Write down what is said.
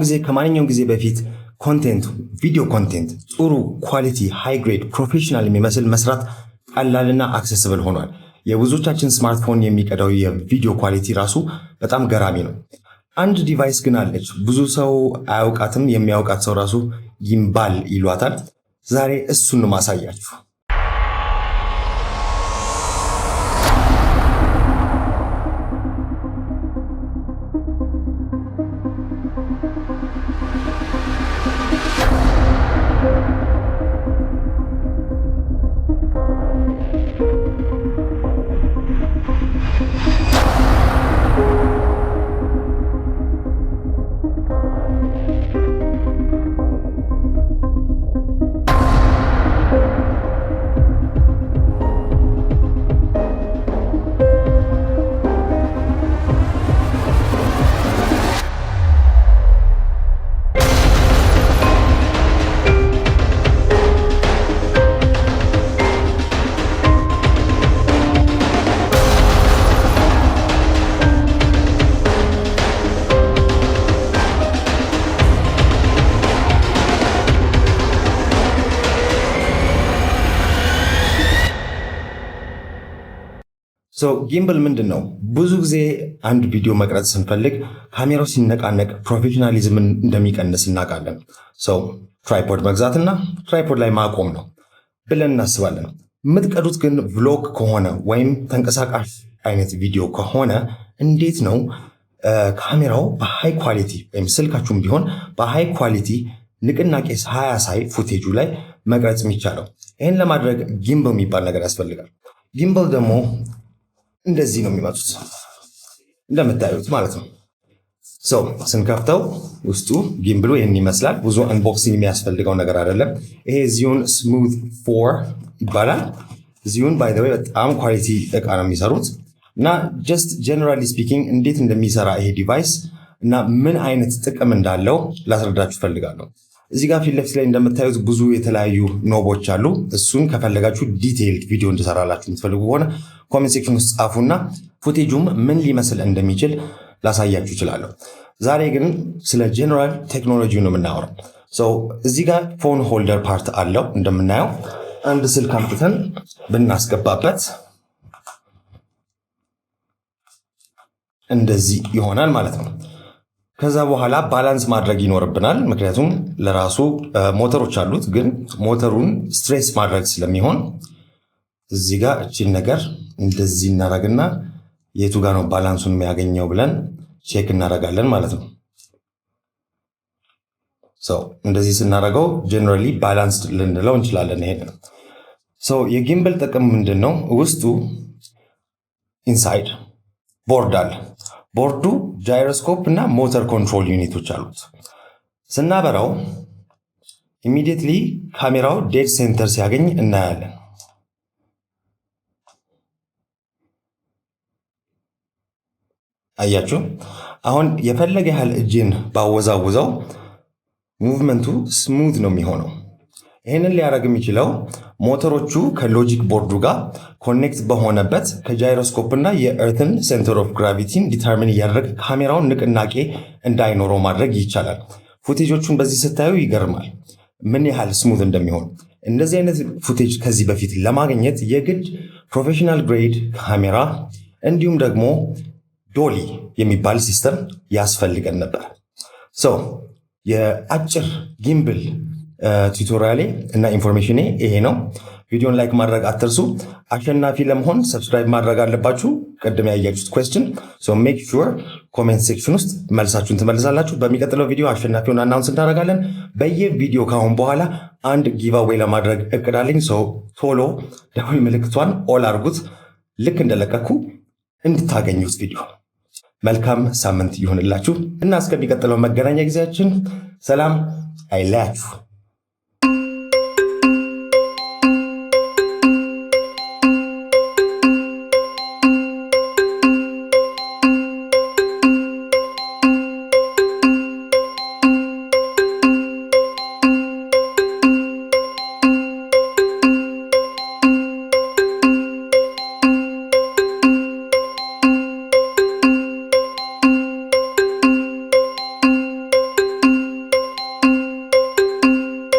ጊዜ ከማንኛውም ጊዜ በፊት ኮንቴንት ቪዲዮ ኮንቴንት ጥሩ ኳሊቲ ሃይ ግሬድ ፕሮፌሽናል የሚመስል መስራት ቀላልና አክሰስብል ሆኗል። የብዙዎቻችን ስማርትፎን የሚቀዳው የቪዲዮ ኳሊቲ ራሱ በጣም ገራሚ ነው። አንድ ዲቫይስ ግን አለች ብዙ ሰው አያውቃትም። የሚያውቃት ሰው ራሱ ጊምባል ይሏታል። ዛሬ እሱን ማሳያችሁ። ጊምበል ምንድነው? ብዙ ጊዜ አንድ ቪዲዮ መቅረጽ ስንፈልግ ካሜራው ሲነቃነቅ ፕሮፌሽናሊዝምን እንደሚቀንስ እናውቃለን። ትራይፖድ መግዛትና ትራይፖድ ላይ ማቆም ነው ብለን እናስባለን። የምትቀዱት ግን ቭሎግ ከሆነ ወይም ተንቀሳቃሽ አይነት ቪዲዮ ከሆነ እንዴት ነው ካሜራው በሃይ ኳሊቲ ወይም ስልካችሁም ቢሆን በሃይ ኳሊቲ ንቅናቄ ሳያሳይ ፉቴጁ ላይ መቅረጽ የሚቻለው? ይህን ለማድረግ ጊምበል የሚባል ነገር ያስፈልጋል። ጊምበል ደግሞ እንደዚህ ነው የሚመጡት እንደምታዩት ማለት ነው። ስንከፍተው ውስጡ ጊምብሉ ይህን ይመስላል። ብዙ አንቦክሲንግ የሚያስፈልገው ነገር አይደለም። ይሄ ዚዩን ስሙዝ 4 ይባላል። ዚዩን ባይ ዘ ዌይ በጣም ኳሊቲ እቃ ነው የሚሰሩት እና ጀስት ጀነራሊ ስፒኪንግ እንዴት እንደሚሰራ ይሄ ዲቫይስ እና ምን አይነት ጥቅም እንዳለው ላስረዳችሁ ፈልጋለሁ። እዚህ ጋር ፊት ለፊት ላይ እንደምታዩት ብዙ የተለያዩ ኖቦች አሉ። እሱን ከፈለጋችሁ ዲቴይልድ ቪዲዮ እንድሰራላችሁ የምትፈልጉ ከሆነ ኮሜንት ሴክሽን ውስጥ ጻፉና ፉቴጁም ምን ሊመስል እንደሚችል ላሳያችሁ እችላለሁ። ዛሬ ግን ስለ ጀነራል ቴክኖሎጂ ነው የምናወራው። እዚህ ጋር ፎን ሆልደር ፓርት አለው። እንደምናየው አንድ ስልክ አምጥተን ብናስገባበት እንደዚህ ይሆናል ማለት ነው። ከዛ በኋላ ባላንስ ማድረግ ይኖርብናል። ምክንያቱም ለራሱ ሞተሮች አሉት፣ ግን ሞተሩን ስትሬስ ማድረግ ስለሚሆን እዚህ ጋር እቺን ነገር እንደዚህ እናደርግና የቱ ጋር ነው ባላንሱን የሚያገኘው ብለን ቼክ እናደርጋለን ማለት ነው። እንደዚህ ስናደርገው ጀነራሊ ባላንስድ ልንለው እንችላለን። ይሄ ነው የጊምበል ጥቅም ምንድነው? ውስጡ ኢንሳይድ ቦርድ አለ። ቦርዱ ጃይሮስኮፕ እና ሞተር ኮንትሮል ዩኒቶች አሉት። ስናበራው ኢሚዲየትሊ ካሜራው ዴድ ሴንተር ሲያገኝ እናያለን። አያችሁ? አሁን የፈለገ ያህል እጅን ባወዛውዘው ሙቭመንቱ ስሙዝ ነው የሚሆነው። ይህንን ሊያደርግ የሚችለው ሞተሮቹ ከሎጂክ ቦርዱ ጋር ኮኔክት በሆነበት ከጃይሮስኮፕ እና የእርትን ሴንተር ኦፍ ግራቪቲን ዲተርሚን እያደረገ ካሜራውን ንቅናቄ እንዳይኖረው ማድረግ ይቻላል። ፉቴጆቹን በዚህ ስታዩ ይገርማል ምን ያህል ስሙዝ እንደሚሆን። እንደዚህ አይነት ፉቴጅ ከዚህ በፊት ለማግኘት የግድ ፕሮፌሽናል ግሬድ ካሜራ እንዲሁም ደግሞ ዶሊ የሚባል ሲስተም ያስፈልገን ነበር። የአጭር ጊምብል ቱቶሪያሌ እና ኢንፎርሜሽን ይሄ ነው። ቪዲዮን ላይክ ማድረግ አትርሱ። አሸናፊ ለመሆን ሰብስክራይብ ማድረግ አለባችሁ። ቀደም ያያችሁት ኩዌስችን ሜክ ሹር ኮሜንት ሴክሽን ውስጥ መልሳችሁን ትመልሳላችሁ። በሚቀጥለው ቪዲዮ አሸናፊውን አናውንስ እናደርጋለን። በየቪዲዮ ካሁን በኋላ አንድ ጊቫዌይ ለማድረግ እቅዳለኝ። ቶሎ ደውል ምልክቷን ኦል አድርጉት፣ ልክ እንደለቀኩ እንድታገኙት ቪዲዮ። መልካም ሳምንት ይሁንላችሁ እና እስከሚቀጥለው መገናኛ ጊዜያችን ሰላም አይለያችሁ።